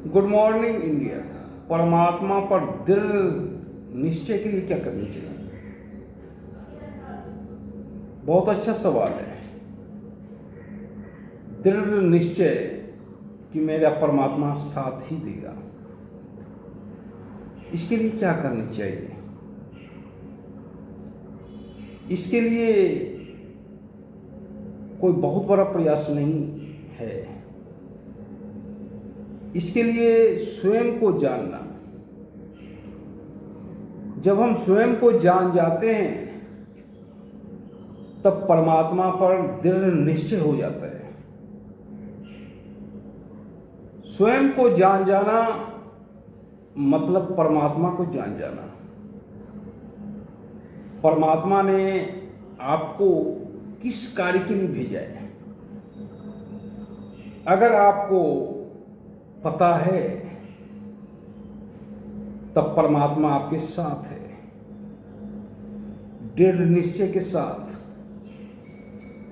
Good morning India. परमात्मा पर दृढ़ निश्चय के लिए क्या करनी चाहिए? बहुत अच्छा सवाल है। दृढ़ निश्चय कि मेरा परमात्मा साथ ही देगा, इसके लिए क्या करना चाहिए? इसके लिए कोई बहुत बड़ा प्रयास नहीं है। इसके लिए स्वयं को जानना। जब हम स्वयं को जान जाते हैं तब परमात्मा पर दृढ़ निश्चय हो जाता है। स्वयं को जान जाना मतलब परमात्मा को जान जाना। परमात्मा ने आपको किस कार्य के लिए भेजा है, अगर आपको पता है तब परमात्मा आपके साथ है। दृढ़ निश्चय के साथ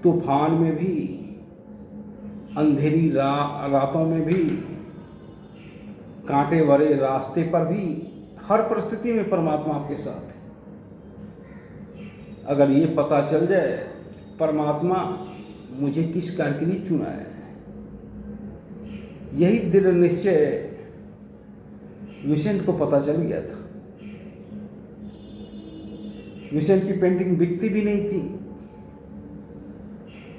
तूफान में भी, अंधेरी रातों में भी, कांटे भरे रास्ते पर भी, हर परिस्थिति में परमात्मा आपके साथ है। अगर ये पता चल जाए परमात्मा मुझे किस कार्य के लिए चुना है, यही दृढ़ निश्चय विसेंट को पता चल गया था। विसेंट की पेंटिंग बिकती भी नहीं थी,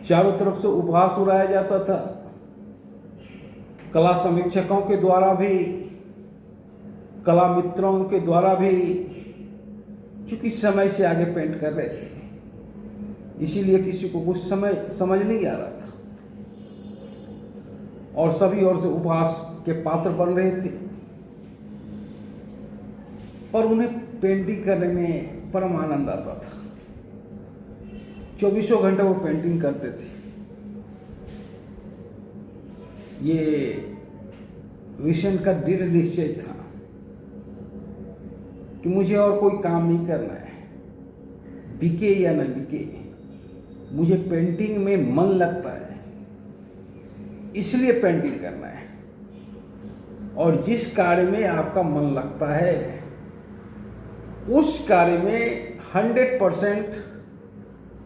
चारों तरफ से उपहास उड़ाया जाता था। कला समीक्षकों के द्वारा भी, कला मित्रों के द्वारा भी, चूंकि समय से आगे पेंट कर रहे थे, इसीलिए किसी को कुछ समझ नहीं आ रहा था और सभी ओर से उपहास के पात्र बन रहे थे। और उन्हें पेंटिंग करने में परम आनंद आता था। 24 घंटे वो पेंटिंग करते थे। ये विसेंट का दृढ़ निश्चय था कि मुझे और कोई काम नहीं करना है, बिके या न बिके, मुझे पेंटिंग में मन लगता है, इसलिए पेंटिंग करना है। और जिस कार्य में आपका मन लगता है उस कार्य में 100%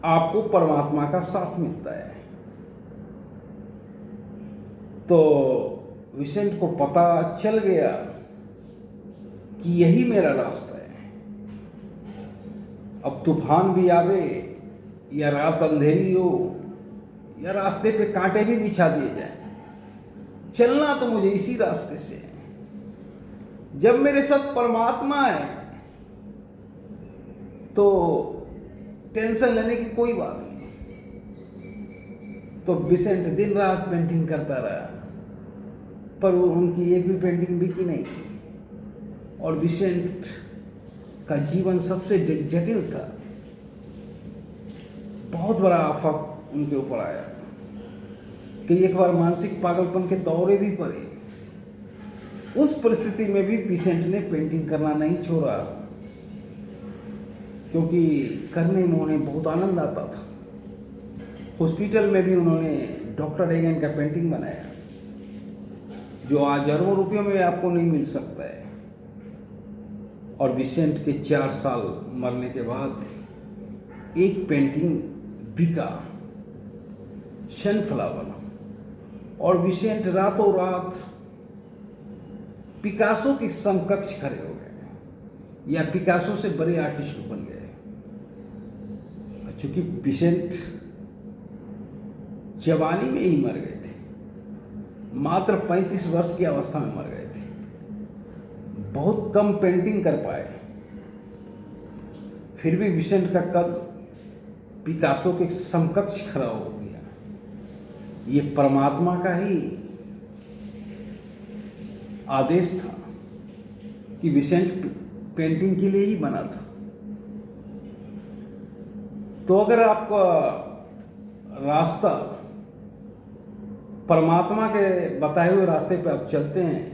आपको परमात्मा का साथ मिलता है। तो विसेंट को पता चल गया कि यही मेरा रास्ता है। अब तूफान भी आवे या रात अंधेरी हो या रास्ते पे कांटे भी बिछा दिए जाए, चलना तो मुझे इसी रास्ते से है। जब मेरे साथ परमात्मा है तो टेंशन लेने की कोई बात नहीं। तो विसेंट दिन रात पेंटिंग करता रहा, पर उनकी एक भी पेंटिंग बिकी नहीं। और विसेंट का जीवन सबसे जटिल था। बहुत बड़ा आफत उनके ऊपर आया कि एक बार मानसिक पागलपन के दौरे भी पड़े। उस परिस्थिति में भी विसेंट ने पेंटिंग करना नहीं छोड़ा, क्योंकि करने में उन्हें बहुत आनंद आता था। हॉस्पिटल में भी उन्होंने डॉक्टर एगेन का पेंटिंग बनाया, जो आज अरबों रुपयों में आपको नहीं मिल सकता है। और विसेंट के 4 साल मरने के बाद एक पेंटिंग बिका, सनफ्लावर, और विसेंट रातों रात पिकासो के समकक्ष खड़े हो गए या पिकासो से बड़े आर्टिस्ट बन गए। चूंकि विसेंट जवानी में ही मर गए थे, मात्र 35 वर्ष की अवस्था में मर गए थे। बहुत कम पेंटिंग कर पाए, फिर भी विसेंट का कद पिकासो के समकक्ष खड़ा हो गया। ये परमात्मा का ही आदेश था कि विसेंट पेंटिंग के लिए ही बना था। तो अगर आपका रास्ता परमात्मा के बताए हुए रास्ते पे आप चलते हैं,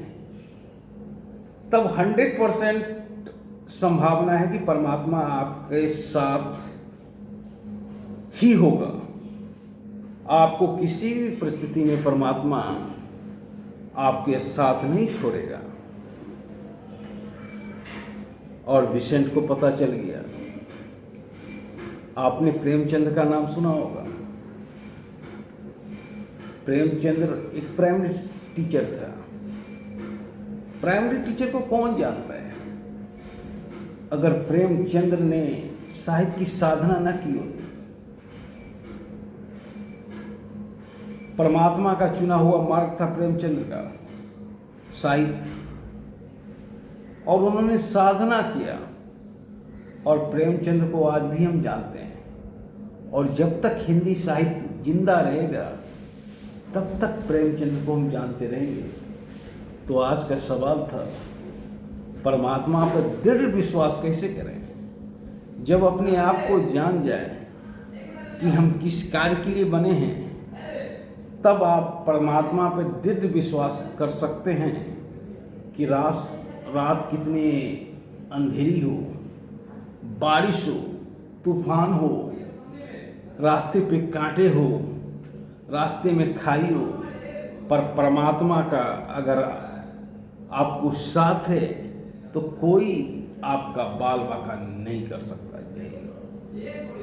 तब 100% संभावना है कि परमात्मा आपके साथ ही होगा। आपको किसी भी परिस्थिति में परमात्मा आपके साथ नहीं छोड़ेगा। और विसेंट को पता चल गया। आपने प्रेमचंद्र का नाम सुना होगा। प्रेमचंद्र एक प्राइमरी टीचर था। प्राइमरी टीचर को कौन जानता है? अगर प्रेमचंद्र ने साहित्य की साधना न की होती, परमात्मा का चुना हुआ मार्ग था प्रेमचंद्र का साहित्य, और उन्होंने साधना किया। और प्रेमचंद्र को आज भी हम जानते हैं। और जब तक हिंदी साहित्य जिंदा रहेगा तब तक प्रेमचंद्र को हम जानते रहेंगे। तो आज का सवाल था, परमात्मा पर दृढ़ विश्वास कैसे करें? जब अपने आप को जान जाए कि हम किस कार्य के लिए बने हैं, तब आप परमात्मा पर दृढ़ विश्वास कर सकते हैं कि रात कितनी अंधेरी हो, बारिश हो, तूफान हो, रास्ते पे कांटे हो, रास्ते में खाई हो, पर परमात्मा का अगर आपको साथ है तो कोई आपका बाल बाका नहीं कर सकता। जय हिंद।